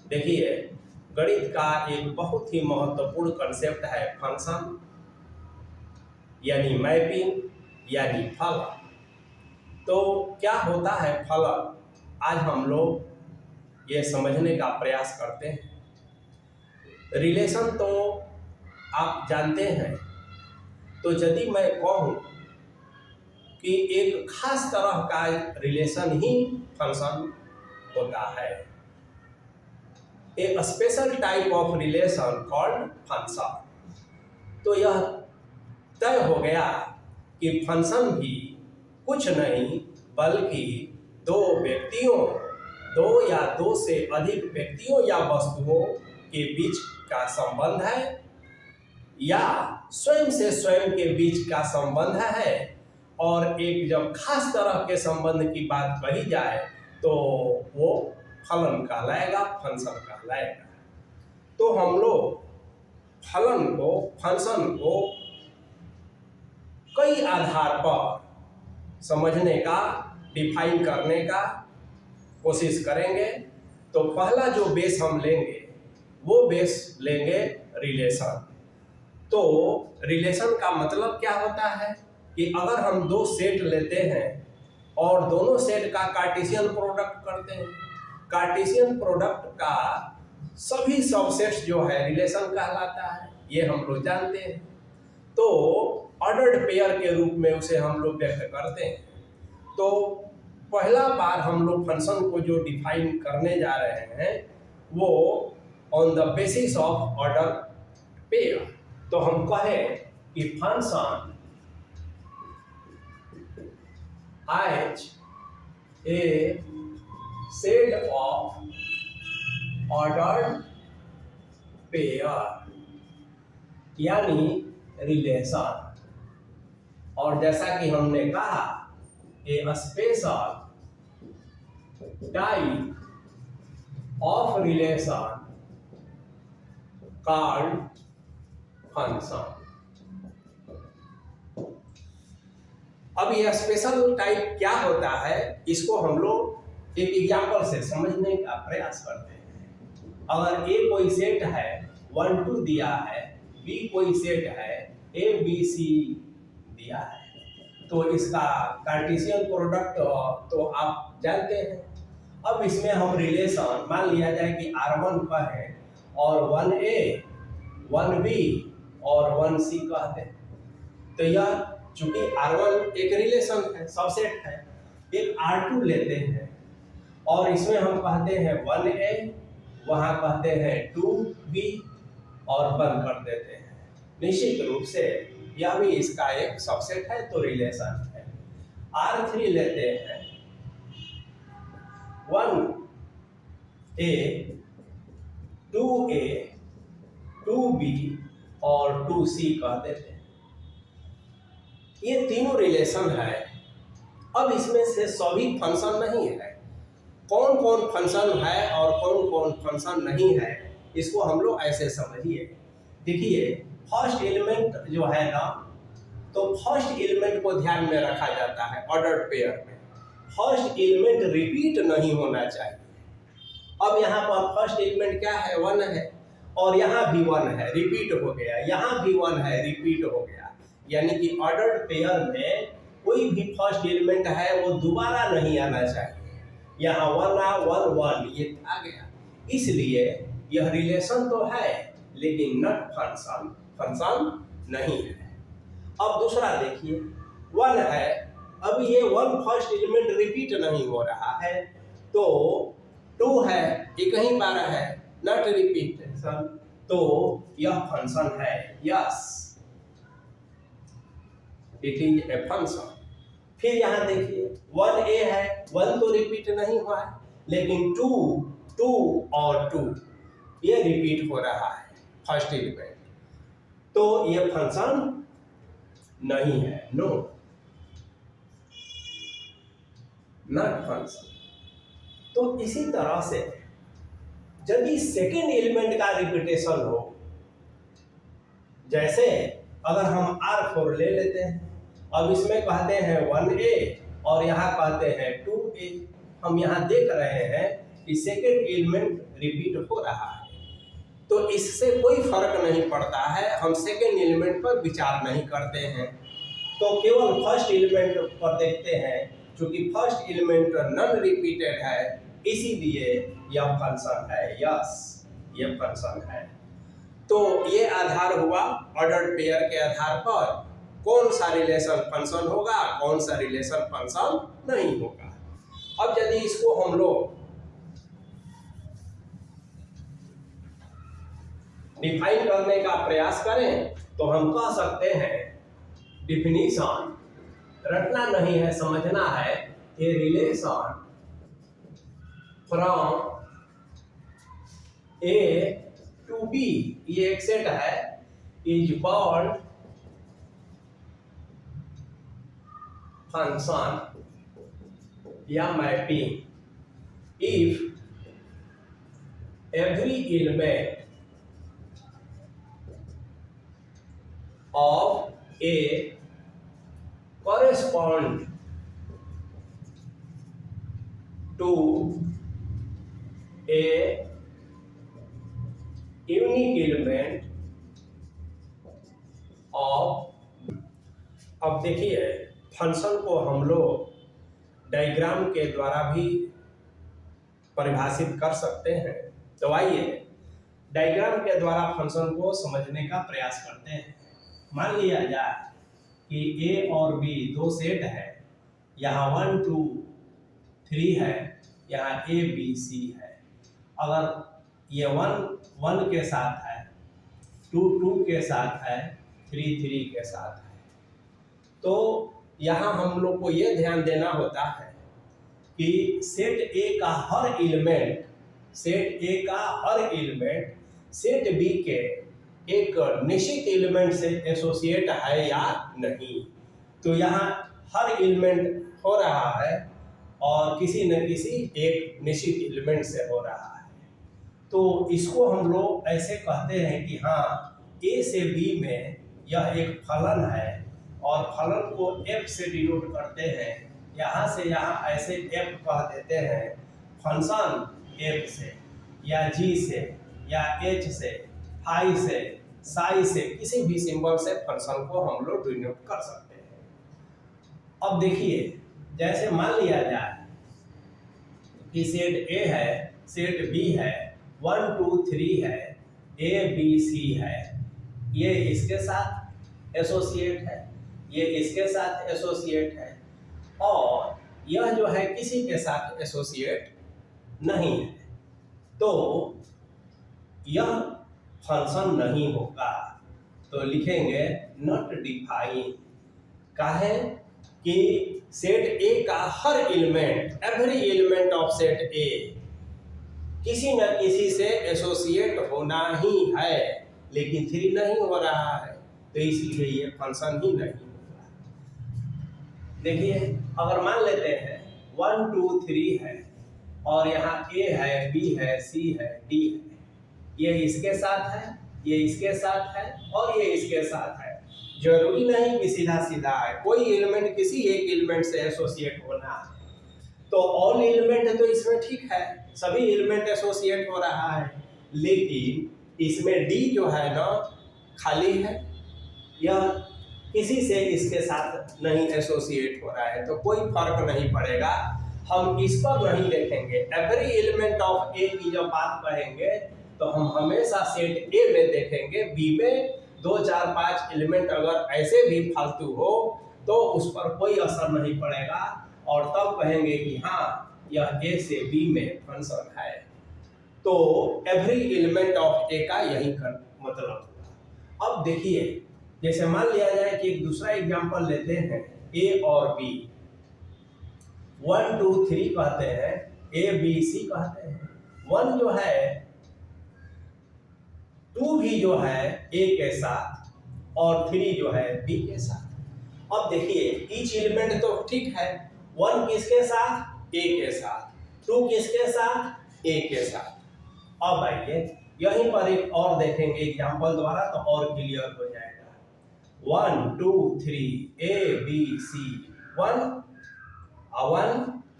देखिए, गणित का एक बहुत ही महत्वपूर्ण कंसेप्ट है फंक्शन, यानी मैपिंग, यानी फलन। तो क्या होता है फलन, आज हम लोग ये समझने का प्रयास करते हैं। रिलेशन तो आप जानते हैं, तो यदि मैं कहूँ कि एक खास तरह का रिलेशन ही फंक्शन होता है, a special type of relation called function, तो यह तय हो गया कि फंक्शन भी कुछ नहीं बल्कि दो व्यक्तियों, दो या दो से अधिक व्यक्तियों या वस्तुओं के बीच का संबंध है, या स्वयं से स्वयं के बीच का संबंध है। और एक जब खास तरह के संबंध की बात कही जाए तो वो फलन कहलाएगा, फंक्शन कहलाएगा। तो हम लोग फलन को, फंक्शन को कई आधार पर समझने का, डिफाइन करने का कोशिश करेंगे। तो पहला जो बेस हम लेंगे वो बेस लेंगे रिलेशन। तो रिलेशन का मतलब क्या होता है कि अगर हम दो सेट लेते हैं और दोनों सेट का कार्टेशियन प्रोडक्ट करते हैं, कार्टेशियन प्रोडक्ट का सभी सबसेट्स जो है रिलेशन कहलाता है, ये हम लोग जानते हैं। तो ऑर्डर्ड पेयर के रूप में उसे हम लोग व्यक्त करते हैं। तो पहला बार हम लोग फंक्शन को जो डिफाइन करने जा रहे हैं वो on the basis of order pair. तो हम कहें कि function H a set of ordered pair, यानी रिलेशन। और जैसा कि हमने कहा, a special type of relation called function. अब यह स्पेशल टाइप क्या होता है, इसको हम लोग एक एग्जाम्पल से समझने का प्रयास करते हैं। अगर ए कोई सेट है, 1 2 दिया है, बी कोई सेट है, ए बी सी दिया है, तो इसका कार्टेशियन प्रोडक्ट तो आप जानते हैं। अब इसमें हम रिलेशन मान लिया जाए कि R1 का है और 1A 1B और 1C कहते हैं। तो यह चूंकि R1 एक रिलेशन है, सबसेट है, एक R2 लेते हैं और इसमें हम कहते हैं 1A, वहाँ कहते हैं 2B और बंद कर देते हैं। निश्चित रूप से यह भी इसका एक सबसेट है, तो रिलेशन है। R3 लेते हैं, 1A 2A 2B और 2C कह देते हैं। ये तीनों रिलेशन है। अब इसमें से सभी फंक्शन नहीं है। कौन कौन फंक्शन है और कौन कौन फंक्शन नहीं है, इसको हम लोग ऐसे समझिए। देखिए, फर्स्ट एलिमेंट जो है ना, तो फर्स्ट एलिमेंट को ध्यान में रखा जाता है ऑर्डर्ड पेयर में। फर्स्ट एलिमेंट रिपीट नहीं होना चाहिए। अब यहाँ पर फर्स्ट एलिमेंट क्या है, 1 है, और यहाँ भी 1 है, रिपीट हो गया, यहाँ भी 1 है, रिपीट हो गया। यानी कि ऑर्डर्ड पेयर में कोई भी फर्स्ट एलिमेंट है वो दोबारा नहीं आना चाहिए। यहाँ 1 आ, 1 1 ये आ गया। इसलिए यह रिलेशन तो है लेकिन नॉट फंक्शन, फंक्शन नहीं है। अब दूसरा देखिए, 1 है, अब ये 1 फर्स्ट एलिमेंट रिपीट नहीं हो रहा है, तो 2 है, एक ही बार है, नॉट रिपीटेशन, तो यह फंक्शन है। Yes, it is a function. फिर यहाँ देखिए, 1A है, 1 तो रिपीट नहीं हुआ है, लेकिन 2 और 2 ये रिपीट हो रहा है फर्स्ट एलिमेंट, तो ये फंक्शन नहीं है, नो, नॉट फंक्शन। तो इसी तरह से यदि सेकेंड एलिमेंट का रिपीटेशन हो, जैसे अगर हम R4 ले लेते हैं, अब इसमें कहते हैं 1A और यहाँ कहते हैं 2A। हम यहाँ देख रहे हैं कि सेकेंड एलिमेंट रिपीट हो रहा है, तो इससे कोई फर्क नहीं पड़ता है, हम सेकेंड एलिमेंट पर विचार नहीं करते हैं, तो केवल फर्स्ट एलिमेंट पर देखते हैं। क्योंकि फर्स्ट एलिमेंट नॉन रिपीटेड है, इसीलिए यह फंक्शन है। यस, यह फंक्शन है। तो ये आधार हुआ ऑर्डर्ड पेयर के आधार पर कौन सा रिलेशन फंक्शन होगा, कौन सा रिलेशन फंक्शन नहीं होगा। अब यदि इसको हम लोग डिफाइन करने का प्रयास करें तो हम कह सकते हैं, डिफिनीशन रटना नहीं है, समझना है। A relation from A to B, ये एक सेट है, इज कॉल्ड फंक्शन या mapping if every element of a correspond to a unique element of। अब देखिए, फंक्शन को हम लोग डायग्राम के द्वारा भी परिभाषित कर सकते हैं। तो आइए डायग्राम के द्वारा फंक्शन को समझने का प्रयास करते हैं। मान लिया जाए कि ए और बी दो सेट है, यहाँ 1 2 3 है, यहाँ ए बी सी है। अगर ये 1 1 के साथ है, 2 2 के साथ है, 3 3 के साथ है, तो यहाँ हम लोग को ये ध्यान देना होता है कि सेट ए का हर एलिमेंट सेट बी के एक निश्चित एलिमेंट से एसोसिएट है या नहीं। तो यहाँ हर एलिमेंट हो रहा है और किसी न किसी एक निश्चित एलिमेंट से हो रहा है। तो इसको हम लोग ऐसे कहते हैं कि हाँ, ए से बी में यह एक फलन है और फलन को एफ से डिनोट करते हैं। यहाँ से यहाँ ऐसे एफ कह देते हैं, फंक्शन एफ से या जी से या एच से, फाई से, साई से, किसी भी सिंबल से फंक्शन को हम लोग डिनोट कर सकते हैं। अब देखिए, जैसे मान लिया जाए कि सेट ए है, सेट बी है, 1 2 3 है, ए बी सी है, ये इसके साथ एसोसिएट है, ये इसके साथ एसोसिएट है, और यह जो है किसी के साथ एसोसिएट नहीं है, तो यह फंक्शन नहीं होगा। तो लिखेंगे नॉट डिफाइन। काहे कि सेट ए का हर element, every element of set A किसी न किसी से एसोसिएट होना ही है, लेकिन 3 नहीं हो रहा है, तो इसलिए ये फंक्शन ही नहीं होगा। देखिए, अगर मान लेते हैं 1 2 3 है और यहाँ ए है, बी है, सी है, डी है, ये इसके साथ है, ये इसके साथ है और ये इसके साथ है। जरूरी नहीं कि सीधा सीधा है, कोई एलिमेंट किसी एक एलिमेंट से एसोसिएट होना है। तो ऑल एलिमेंट तो इसमें ठीक है, सभी एलिमेंट एसोसिएट हो रहा है, लेकिन इसमें डी जो है ना खाली है, यह किसी से इसके साथ नहीं एसोसिएट हो रहा है, तो कोई फर्क नहीं पड़ेगा। हम इस पर नहीं देखेंगे। एवरी एलिमेंट ऑफ ए की जब बात करेंगे तो हम हमेशा सेट ए में देखेंगे। बी में 2 4 5 एलिमेंट अगर ऐसे भी फालतू हो तो उस पर कोई असर नहीं पड़ेगा, और तब कहेंगे कि हाँ, यह ए से बी में फंक्शन है। तो एवरी एलिमेंट ऑफ ए का यही मतलब हुआ। अब देखिए, जैसे मान लिया जाए कि एक दूसरा एग्जांपल लेते हैं, ए और बी 1 2 3 कहते हैं, ए बी सी कहते हैं। 1 जो है, 2 भी जो है ए के साथ, और 3 जो है बी के साथ। अब देखिए, ईच एलिमेंट तो ठीक है, 1 किसके साथ, ए के साथ, 2 किसके साथ, ए के साथ। अब आइए यहीं पर एक और देखेंगे एग्जांपल द्वारा, तो और क्लियर हो जाएगा। 1 2 3 ए बी सी, 1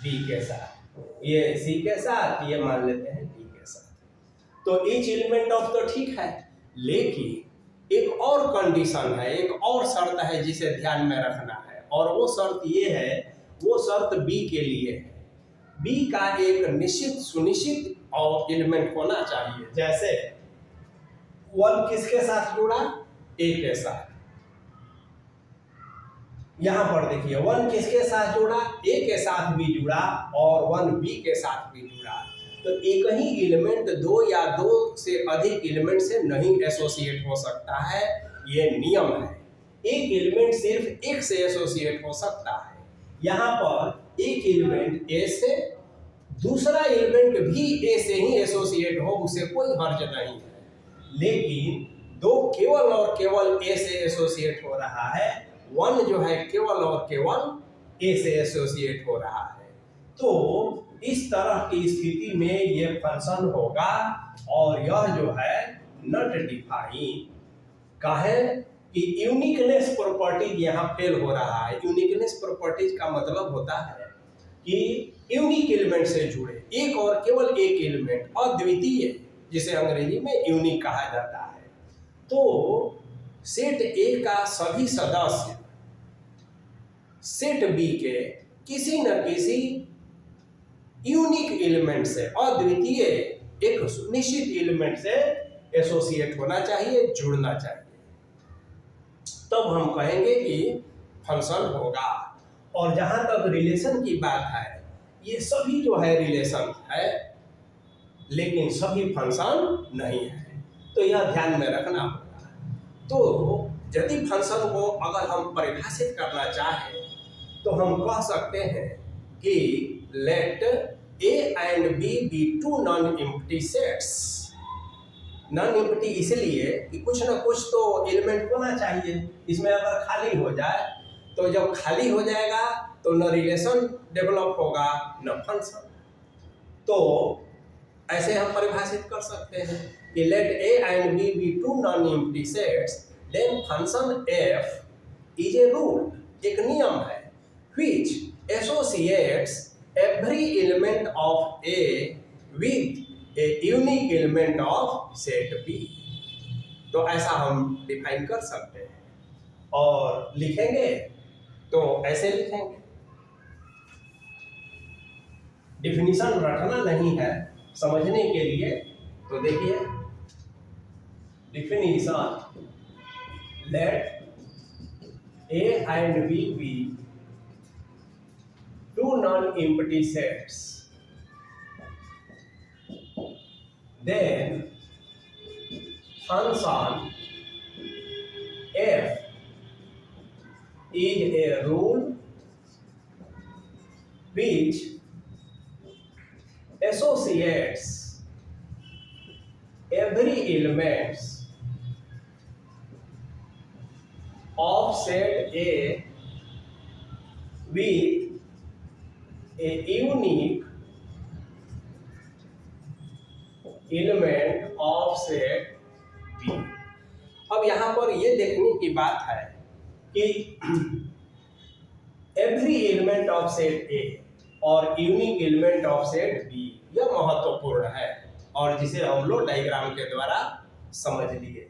बी के साथ, ये सी के साथ, ये मान लेते हैं डी के साथ। तो ईच एलिमेंट ऑफ तो ठीक है, लेकिन एक और कंडीशन है, एक और शर्त है जिसे ध्यान में रखना है, और वो शर्त ये है, वो शर्त बी के लिए है। बी का एक निश्चित सुनिश्चित और एलिमेंट होना चाहिए। जैसे 1 किसके साथ जुड़ा, ए के साथ। यहां पर देखिए 1 किसके साथ जुड़ा, ए के साथ भी जुड़ा और 1 बी के साथ भी जुड़ा। तो एक ही एलिमेंट 2 या 2 से अधिक एलिमेंट से नहीं एसोसिएट हो सकता है, ये नियम है। एक एलिमेंट सिर्फ एक से एसोसिएट हो सकता है। यहाँ पर एक एलिमेंट ए से, दूसरा एलिमेंट भी ए से ही एसोसिएट हो, उसे कोई हर्ज नहीं है। लेकिन 2 केवल और केवल ए से एसोसिएट हो रहा है, 1 जो है केवल और केवल ए से एसोसिएट हो रहा है। तो इस तरह की स्थिति में ये फंक्शन होगा, और यह जो है नॉट डिफाइन का है कि यूनिकनेस प्रॉपर्टीज यहाँ फेल हो रहा है। यूनिकनेस प्रॉपर्टीज का मतलब होता है कि यूनिक एलिमेंट से जुड़े, एक और केवल एक एलिमेंट, अद्वितीय, जिसे अंग्रेजी में यूनिक कहा जाता है। तो सेट ए का सभी सदस्य सेट बी के किसी न किसी यूनिक एलिमेंट से, अद्वितीय एक निश्चित एलिमेंट से एसोसिएट होना चाहिए, जुड़ना चाहिए। तब हम कहेंगे कि फंक्शन होगा। और जहां तक रिलेशन की बात है, ये सभी जो है रिलेशन है, लेकिन सभी फंक्शन नहीं है, तो यह ध्यान में रखना होगा। तो यदि फंक्शन को अगर हम परिभाषित करना चाहें तो हम कह सकते हैं कि let A and B be 2 non empty sets. Non empty इसलिए कि कुछ ना कुछ तो एलिमेंट होना चाहिए। इसमें अगर खाली हो जाए तो जब खाली हो जाएगा तो न रिलेशन डेवलप होगा न फंक्शन। तो ऐसे हम परिभाषित कर सकते हैं कि let A and B be 2 non empty sets, then function F is a rule, एक नियम है, which associates every element of A with a unique element of set B। तो ऐसा हम डिफाइन कर सकते हैं, और लिखेंगे तो ऐसे लिखेंगे। डिफिनीशन रखना नहीं है समझने के लिए, तो देखिए definition, let A and B be 2 non-empty sets, then function f is a rule which associates every element of set A with a unique element of set B। अब यहाँ पर ये देखने की बात है कि every element of set A और unique element of set B, यह महत्वपूर्ण है, और जिसे हम लोग डायग्राम के द्वारा समझ लिए।